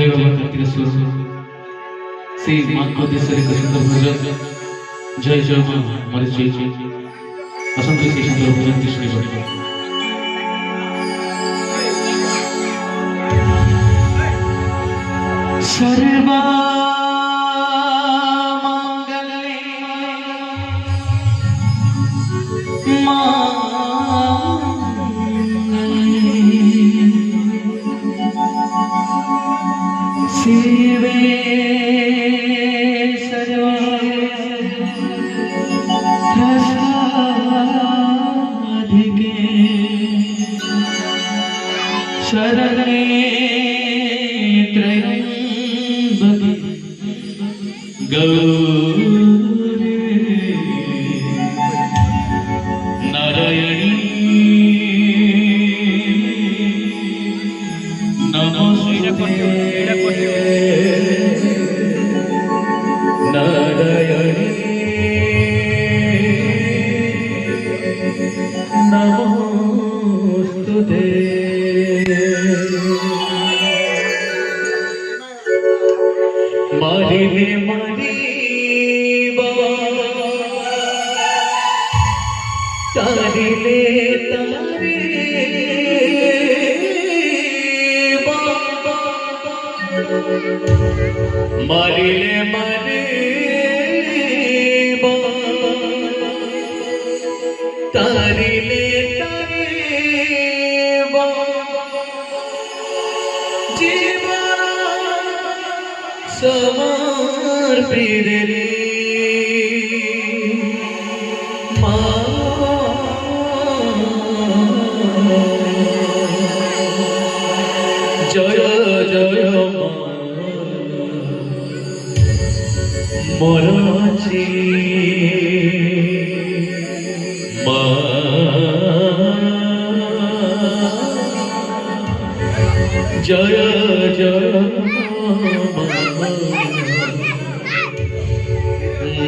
जय बाबा कार्तिकेश्वर से माँ को देश एक सुंदर भजन जय जय माँ हमारे जय जय असंख्य से सुंदर भजन की शुरू सर्वा शिवे सर्वाधिके शरणे त्र्यंबके गौरी नारायणी नमोस्तुते नारायणी नमोस्तुते मारिले मारिबा तारिले तारिबा मारिले मारिबा तारिले तारिबा जीवन समर्पित रे माँ जय जय मोर जी माँ जय जय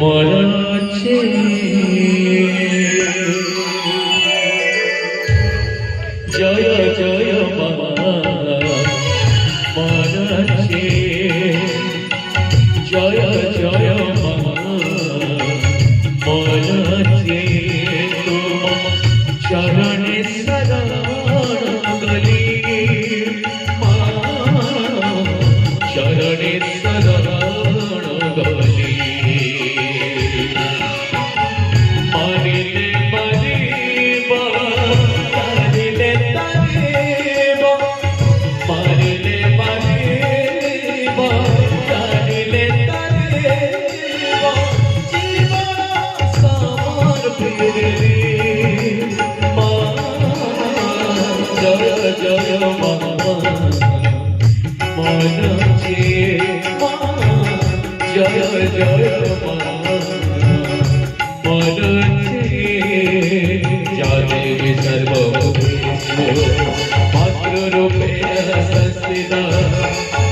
मोर जी जय जय मोर जी जय जय मोर जी तुम चरण शरण गली चरण शरण गली मारिले मारिबा तारिले तारिबा मारिले मारिबा तारिले तारिबा जीवन समर्पित रे माँ जय जय माँ मन जी माँ जय जय माँ मन जी या देवी सर्वभूतेषु मातृरूपेण संस्थिता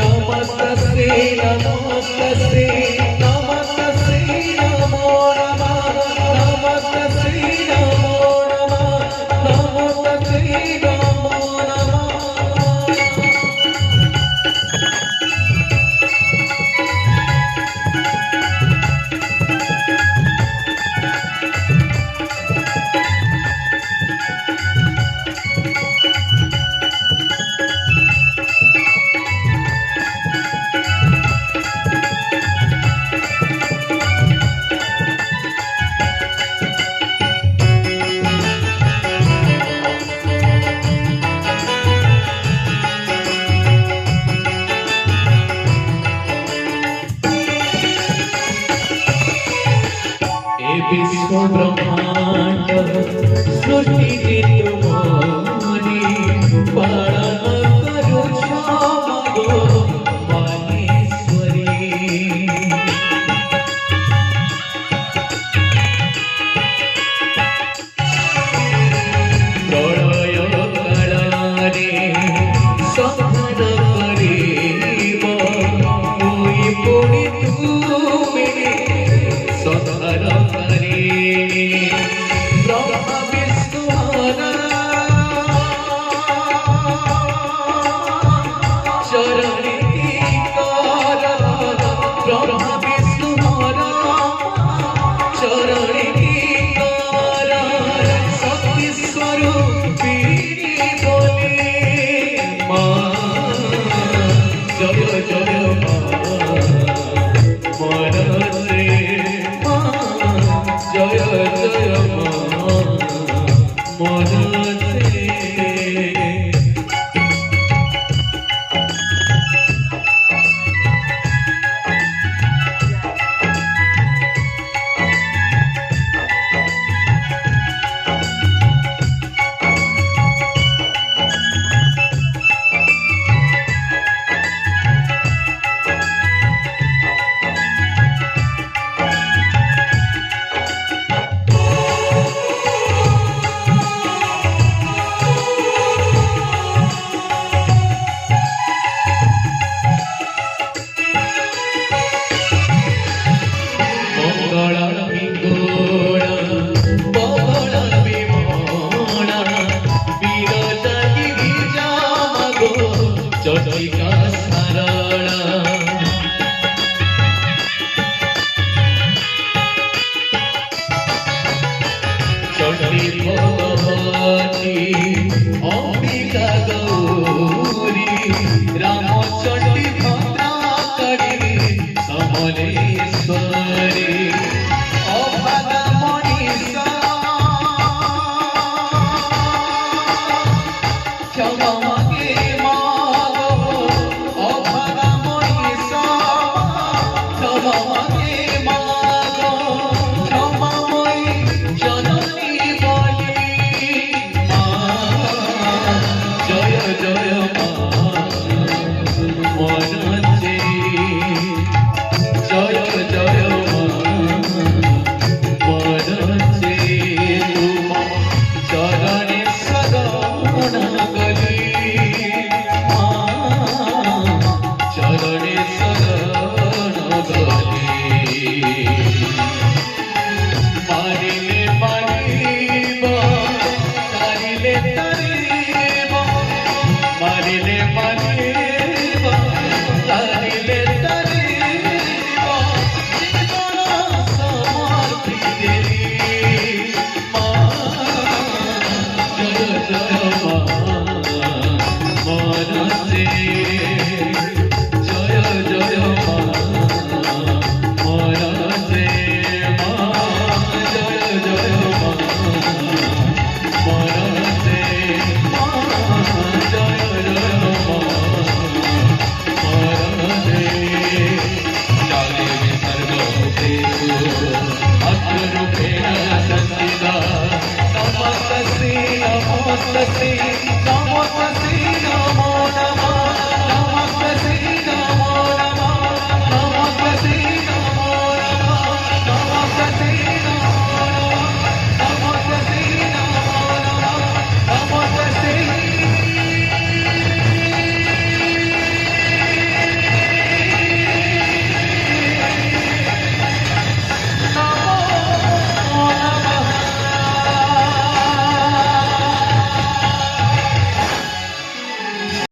नमस्तस्यै नमस्तस्यै नमस्तस्यै नमो नमः नमस्तस्यै नमो नमः नमस्तस्यै नमो नमः विश्व ब्रह्मांड सृष्टि तुम्हारी पालन करो क्षमा मानेश्वरी प्रलय कालारे संहार करिब कोई पुनि तुमे संहार करे जय मा मनसे मा जय जय मा मनसे चटिका सारला चटी भगवती अंबिका गौरी राम चटी भद्रा करी समले